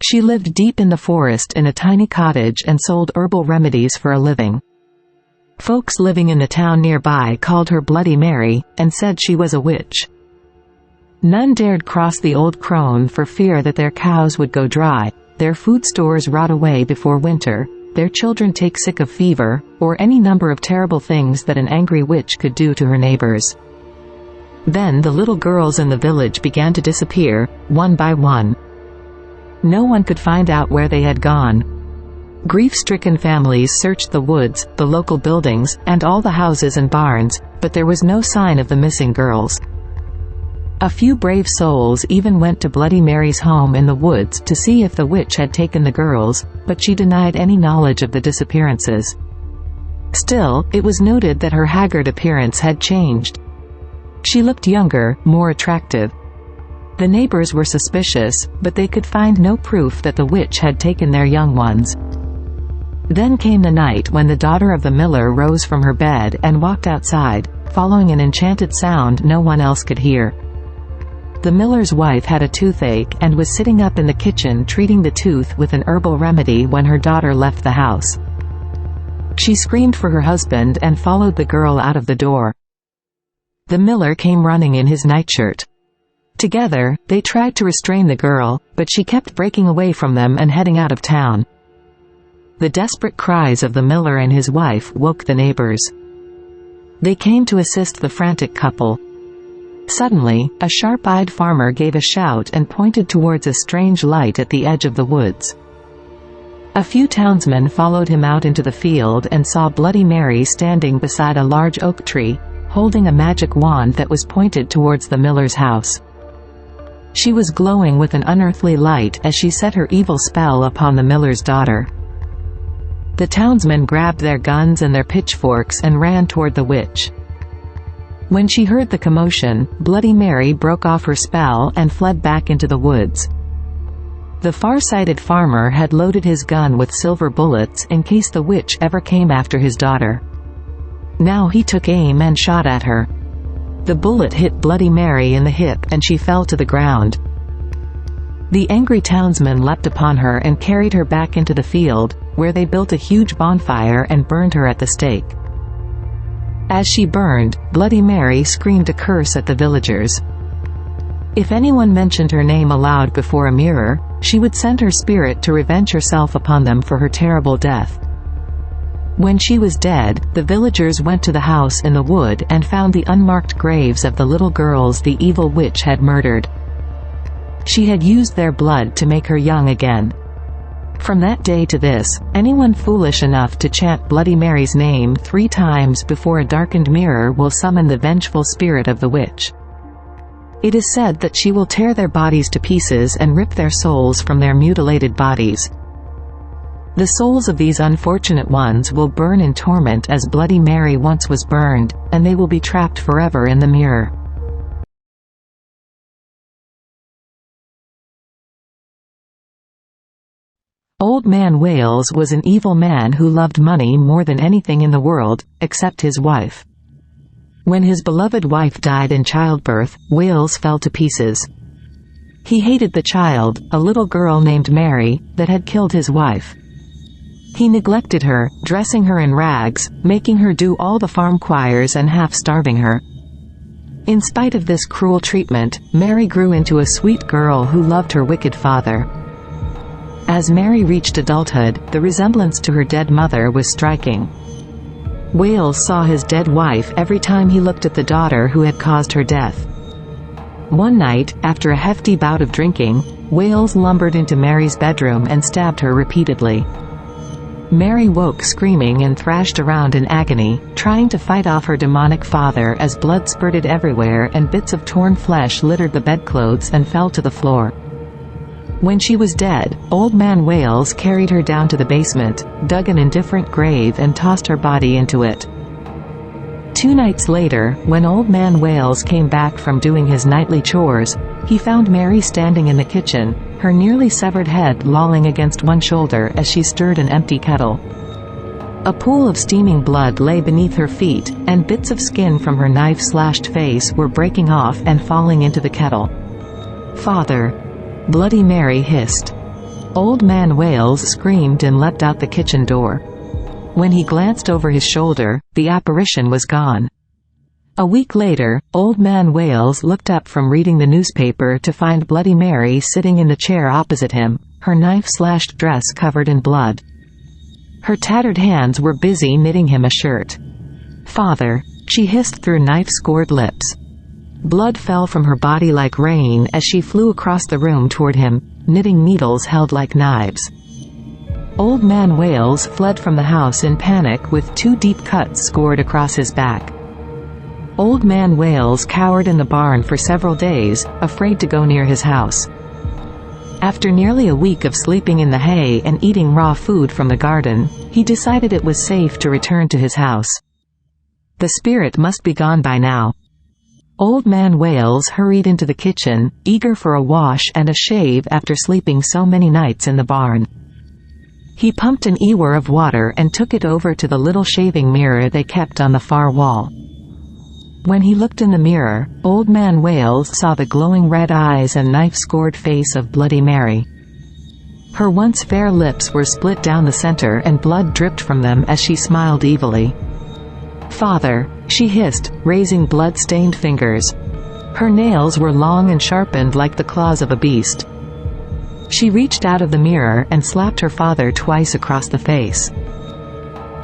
She lived deep in the forest in a tiny cottage and sold herbal remedies for a living. Folks living in the town nearby called her Bloody Mary, and said she was a witch. None dared cross the old crone for fear that their cows would go dry, their food stores rot away before winter, their children take sick of fever, or any number of terrible things that an angry witch could do to her neighbors. Then the little girls in the village began to disappear, one by one. No one could find out where they had gone. Grief-stricken families searched the woods, the local buildings, and all the houses and barns, but there was no sign of the missing girls. A few brave souls even went to Bloody Mary's home in the woods to see if the witch had taken the girls, but she denied any knowledge of the disappearances. Still, it was noted that her haggard appearance had changed. She looked younger, more attractive. The neighbors were suspicious, but they could find no proof that the witch had taken their young ones. Then came the night when the daughter of the miller rose from her bed and walked outside, following an enchanted sound no one else could hear. The miller's wife had a toothache and was sitting up in the kitchen treating the tooth with an herbal remedy when her daughter left the house. She screamed for her husband and followed the girl out of the door. The miller came running in his nightshirt. Together, they tried to restrain the girl, but she kept breaking away from them and heading out of town. The desperate cries of the miller and his wife woke the neighbors. They came to assist the frantic couple. Suddenly, a sharp-eyed farmer gave a shout and pointed towards a strange light at the edge of the woods. A few townsmen followed him out into the field and saw Bloody Mary standing beside a large oak tree, holding a magic wand that was pointed towards the miller's house. She was glowing with an unearthly light as she set her evil spell upon the miller's daughter. The townsmen grabbed their guns and their pitchforks and ran toward the witch. When she heard the commotion, Bloody Mary broke off her spell and fled back into the woods. The far-sighted farmer had loaded his gun with silver bullets in case the witch ever came after his daughter. Now he took aim and shot at her. The bullet hit Bloody Mary in the hip and she fell to the ground. The angry townsmen leapt upon her and carried her back into the field, where they built a huge bonfire and burned her at the stake. As she burned, Bloody Mary screamed a curse at the villagers. If anyone mentioned her name aloud before a mirror, she would send her spirit to revenge herself upon them for her terrible death. When she was dead, the villagers went to the house in the wood and found the unmarked graves of the little girls the evil witch had murdered. She had used their blood to make her young again. From that day to this, anyone foolish enough to chant Bloody Mary's name 3 times before a darkened mirror will summon the vengeful spirit of the witch. It is said that she will tear their bodies to pieces and rip their souls from their mutilated bodies. The souls of these unfortunate ones will burn in torment as Bloody Mary once was burned, and they will be trapped forever in the mirror. Old Man Wales was an evil man who loved money more than anything in the world, except his wife. When his beloved wife died in childbirth, Wales fell to pieces. He hated the child, a little girl named Mary, that had killed his wife. He neglected her, dressing her in rags, making her do all the farm choirs and half-starving her. In spite of this cruel treatment, Mary grew into a sweet girl who loved her wicked father. As Mary reached adulthood, the resemblance to her dead mother was striking. Wales saw his dead wife every time he looked at the daughter who had caused her death. One night, after a hefty bout of drinking, Wales lumbered into Mary's bedroom and stabbed her repeatedly. Mary woke screaming and thrashed around in agony, trying to fight off her demonic father as blood spurted everywhere and bits of torn flesh littered the bedclothes and fell to the floor. When she was dead, Old Man Wales carried her down to the basement, dug an indifferent grave and tossed her body into it. 2 nights later, when Old Man Wales came back from doing his nightly chores, he found Mary standing in the kitchen, her nearly severed head lolling against one shoulder as she stirred an empty kettle. A pool of steaming blood lay beneath her feet, and bits of skin from her knife-slashed face were breaking off and falling into the kettle. "Father!" Bloody Mary hissed. Old Man Wales screamed and leapt out the kitchen door. When he glanced over his shoulder, the apparition was gone. A week later, Old Man Wales looked up from reading the newspaper to find Bloody Mary sitting in the chair opposite him, her knife-slashed dress covered in blood. Her tattered hands were busy knitting him a shirt. "Father," she hissed through knife-scored lips. Blood fell from her body like rain as she flew across the room toward him, knitting needles held like knives. Old Man Wales fled from the house in panic with 2 deep cuts scored across his back. Old Man Wales cowered in the barn for several days, afraid to go near his house. After nearly a week of sleeping in the hay and eating raw food from the garden, he decided it was safe to return to his house. The spirit must be gone by now. Old Man Wales hurried into the kitchen, eager for a wash and a shave after sleeping so many nights in the barn. He pumped an ewer of water and took it over to the little shaving mirror they kept on the far wall. When he looked in the mirror, Old Man Wales saw the glowing red eyes and knife-scored face of Bloody Mary. Her once fair lips were split down the center and blood dripped from them as she smiled evilly. "Father," she hissed, raising blood-stained fingers. Her nails were long and sharpened like the claws of a beast. She reached out of the mirror and slapped her father twice across the face.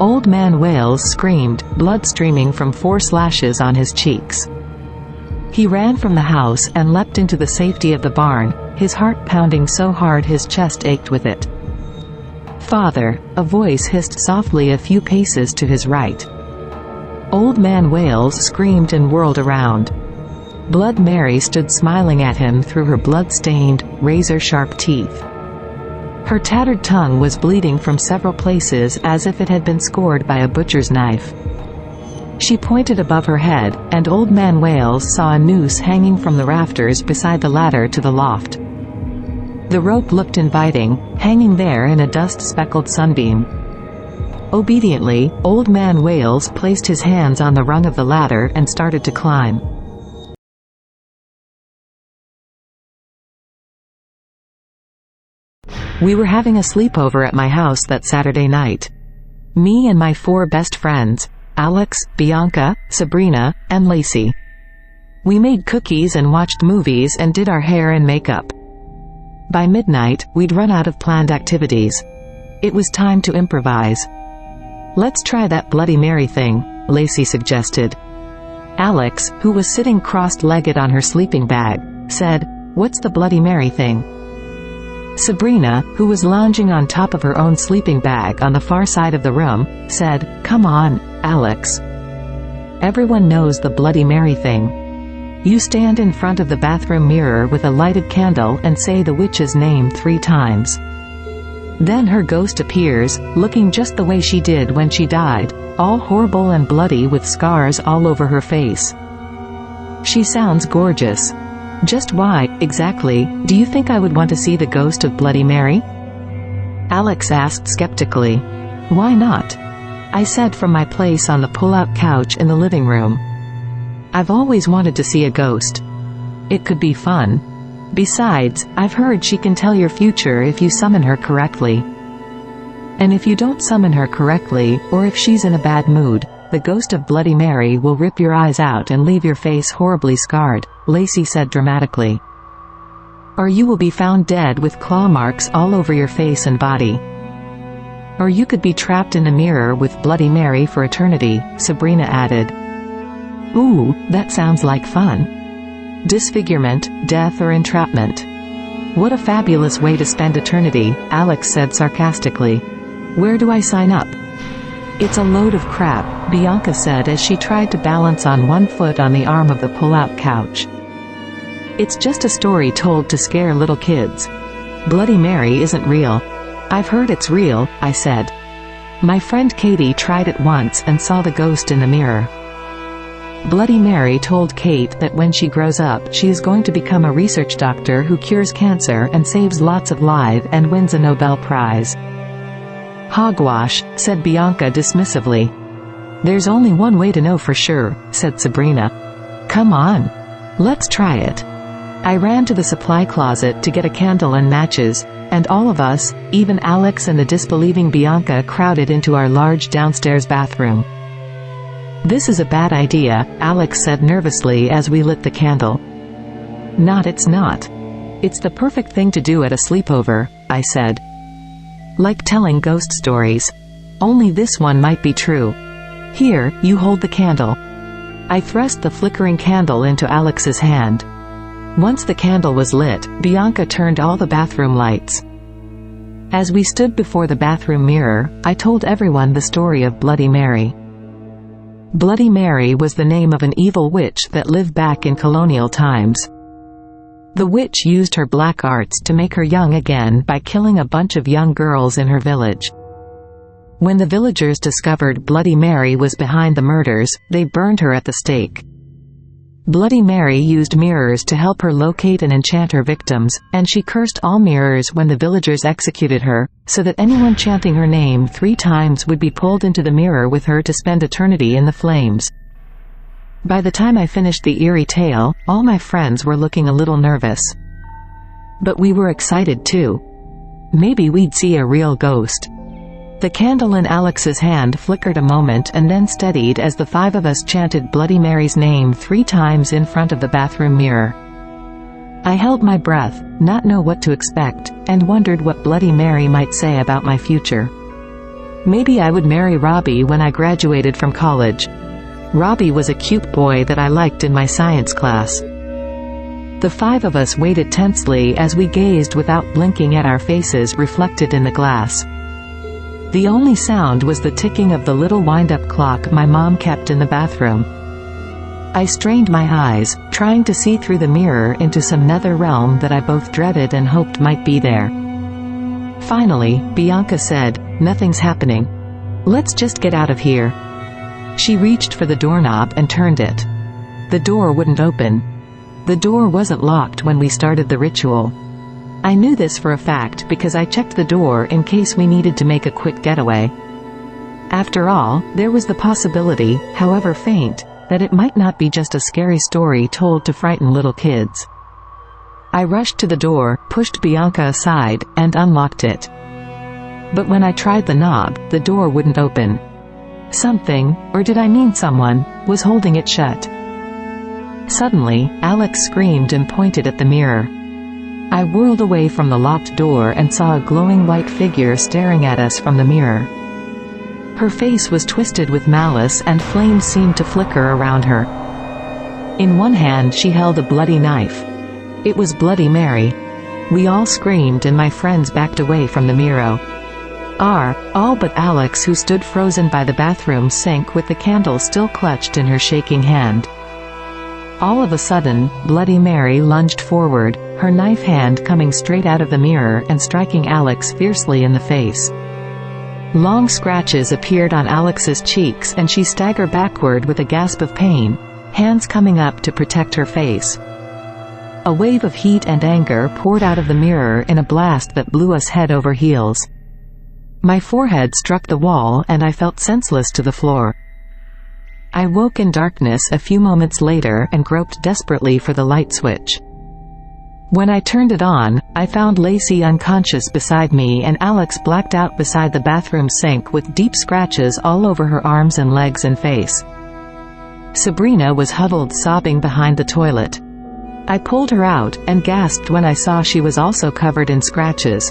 Old Man Wales screamed, blood streaming from 4 slashes on his cheeks. He ran from the house and leapt into the safety of the barn, his heart pounding so hard his chest ached with it. "Father," a voice hissed softly a few paces to his right. Old Man Wales screamed and whirled around. Blood Mary stood smiling at him through her blood-stained, razor-sharp teeth. Her tattered tongue was bleeding from several places as if it had been scored by a butcher's knife. She pointed above her head, and Old Man Wales saw a noose hanging from the rafters beside the ladder to the loft. The rope looked inviting, hanging there in a dust-speckled sunbeam. Obediently, Old Man Wales placed his hands on the rung of the ladder and started to climb. We were having a sleepover at my house that Saturday night. Me and my 4 best friends, Alex, Bianca, Sabrina, and Lacey. We made cookies and watched movies and did our hair and makeup. By midnight, we'd run out of planned activities. It was time to improvise. "Let's try that Bloody Mary thing," Lacey suggested. Alex, who was sitting crossed-legged on her sleeping bag, said, "What's the Bloody Mary thing?" Sabrina, who was lounging on top of her own sleeping bag on the far side of the room, said, "Come on, Alex. Everyone knows the Bloody Mary thing. You stand in front of the bathroom mirror with a lighted candle and say the witch's name 3 times. Then her ghost appears, looking just the way she did when she died, all horrible and bloody with scars all over her face. She sounds gorgeous. Just why, exactly, do you think I would want to see the ghost of Bloody Mary?" Alex asked skeptically. "Why not?" I said from my place on the pull-out couch in the living room. "I've always wanted to see a ghost. It could be fun. Besides, I've heard she can tell your future if you summon her correctly. And if you don't summon her correctly, or if she's in a bad mood, the ghost of Bloody Mary will rip your eyes out and leave your face horribly scarred," Lacey said dramatically. "Or you will be found dead with claw marks all over your face and body. Or you could be trapped in a mirror with Bloody Mary for eternity," Sabrina added. "Ooh, that sounds like fun. Disfigurement, death or entrapment. What a fabulous way to spend eternity," Alex said sarcastically. "Where do I sign up?" "It's a load of crap," Bianca said as she tried to balance on one foot on the arm of the pull-out couch. "It's just a story told to scare little kids. Bloody Mary isn't real." "I've heard it's real," I said. "My friend Katie tried it once and saw the ghost in the mirror." Bloody Mary told Kate that when she grows up she is going to become a research doctor who cures cancer and saves lots of lives and wins a Nobel Prize. "Hogwash," said Bianca dismissively. "There's only one way to know for sure," said Sabrina. "Come on. Let's try it." I ran to the supply closet to get a candle and matches, and all of us, even Alex and the disbelieving Bianca, crowded into our large downstairs bathroom. "This is a bad idea," Alex said nervously as we lit the candle. It's not. It's the perfect thing to do at a sleepover," I said. "Like telling ghost stories. Only this one might be true. Here, you hold the candle." I thrust the flickering candle into Alex's hand. Once the candle was lit, Bianca turned all the bathroom lights. As we stood before the bathroom mirror, I told everyone the story of Bloody Mary. Bloody Mary was the name of an evil witch that lived back in colonial times. The witch used her black arts to make her young again by killing a bunch of young girls in her village. When the villagers discovered Bloody Mary was behind the murders, they burned her at the stake. Bloody Mary used mirrors to help her locate and enchant her victims, and she cursed all mirrors when the villagers executed her, so that anyone chanting her name 3 times would be pulled into the mirror with her to spend eternity in the flames. By the time I finished the eerie tale, all my friends were looking a little nervous. But we were excited too. Maybe we'd see a real ghost. The candle in Alex's hand flickered a moment and then steadied as the 5 of us chanted Bloody Mary's name 3 times in front of the bathroom mirror. I held my breath, not know what to expect, and wondered what Bloody Mary might say about my future. Maybe I would marry Robbie when I graduated from college. Robbie was a cute boy that I liked in my science class. The 5 of us waited tensely as we gazed without blinking at our faces reflected in the glass. The only sound was the ticking of the little wind-up clock my mom kept in the bathroom. I strained my eyes, trying to see through the mirror into some nether realm that I both dreaded and hoped might be there. Finally, Bianca said, "Nothing's happening. Let's just get out of here." She reached for the doorknob and turned it. The door wouldn't open. The door wasn't locked when we started the ritual. I knew this for a fact because I checked the door in case we needed to make a quick getaway. After all, there was the possibility, however faint, that it might not be just a scary story told to frighten little kids. I rushed to the door, pushed Bianca aside, and unlocked it. But when I tried the knob, the door wouldn't open. Something, or did I mean someone, was holding it shut. Suddenly, Alex screamed and pointed at the mirror. I whirled away from the locked door and saw a glowing white figure staring at us from the mirror. Her face was twisted with malice and flames seemed to flicker around her. In one hand she held a bloody knife. It was Bloody Mary. We all screamed and my friends backed away from the mirror. All but Alex, who stood frozen by the bathroom sink with the candle still clutched in her shaking hand. All of a sudden, Bloody Mary lunged forward, her knife hand coming straight out of the mirror and striking Alex fiercely in the face. Long scratches appeared on Alex's cheeks and she staggered backward with a gasp of pain, hands coming up to protect her face. A wave of heat and anger poured out of the mirror in a blast that blew us head over heels. My forehead struck the wall and I felt senseless to the floor. I woke in darkness a few moments later and groped desperately for the light switch. When I turned it on, I found Lacey unconscious beside me and Alex blacked out beside the bathroom sink with deep scratches all over her arms and legs and face. Sabrina was huddled sobbing behind the toilet. I pulled her out, and gasped when I saw she was also covered in scratches.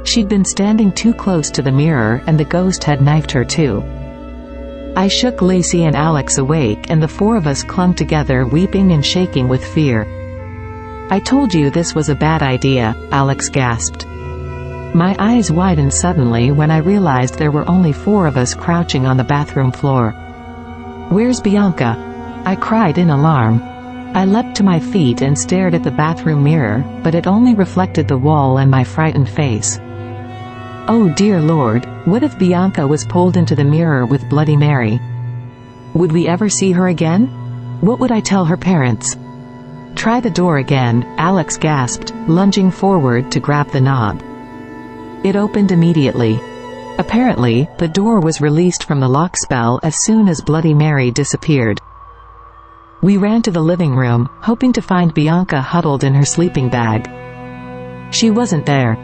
She'd been standing too close to the mirror and the ghost had knifed her too. I shook Lacey and Alex awake and the 4 of us clung together weeping and shaking with fear. "I told you this was a bad idea," Alex gasped. My eyes widened suddenly when I realized there were only 4 of us crouching on the bathroom floor. "Where's Bianca?" I cried in alarm. I leapt to my feet and stared at the bathroom mirror, but it only reflected the wall and my frightened face. Oh dear Lord, what if Bianca was pulled into the mirror with Bloody Mary? Would we ever see her again? What would I tell her parents? "Try the door again," Alex gasped, lunging forward to grab the knob. It opened immediately. Apparently, the door was released from the lock spell as soon as Bloody Mary disappeared. We ran to the living room, hoping to find Bianca huddled in her sleeping bag. She wasn't there.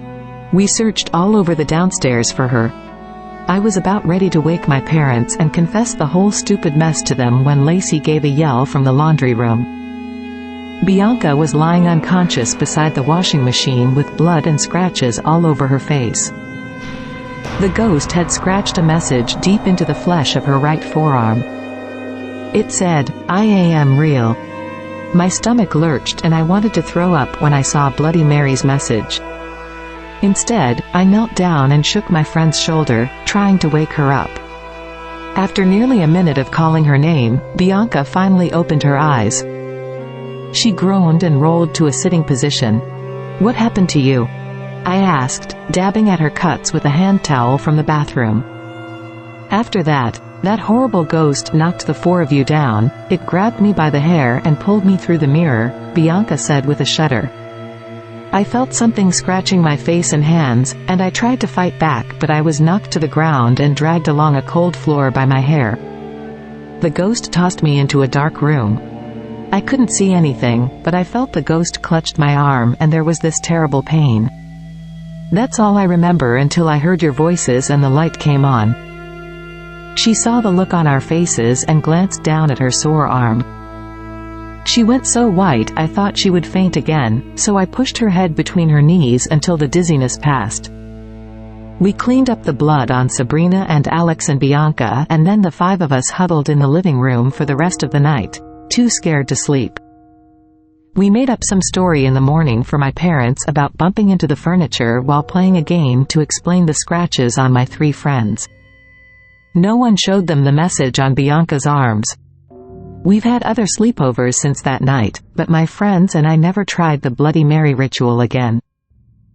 We searched all over the downstairs for her. I was about ready to wake my parents and confess the whole stupid mess to them when Lacey gave a yell from the laundry room. Bianca was lying unconscious beside the washing machine with blood and scratches all over her face. The ghost had scratched a message deep into the flesh of her right forearm. It said, "I am real." My stomach lurched and I wanted to throw up when I saw Bloody Mary's message. Instead, I knelt down and shook my friend's shoulder, trying to wake her up. After nearly a minute of calling her name, Bianca finally opened her eyes. She groaned and rolled to a sitting position. "What happened to you?" I asked, dabbing at her cuts with a hand towel from the bathroom. After that horrible ghost knocked the four of you down. It grabbed me by the hair and pulled me through the mirror, Bianca said with a shudder. I felt something scratching my face and hands, and I tried to fight back, but I was knocked to the ground and dragged along a cold floor by my hair. The ghost tossed me into a dark room. I couldn't see anything, but I felt the ghost clutched my arm and there was this terrible pain. That's all I remember until I heard your voices and the light came on. She saw the look on our faces and glanced down at her sore arm. She went so white I thought she would faint again, so I pushed her head between her knees until the dizziness passed. We cleaned up the blood on Sabrina and Alex and Bianca, and then the five of us huddled in the living room for the rest of the night, too scared to sleep. We made up some story in the morning for my parents about bumping into the furniture while playing a game to explain the scratches on my three friends. No one showed them the message on Bianca's arms. We've had other sleepovers since that night, but my friends and I never tried the Bloody Mary ritual again.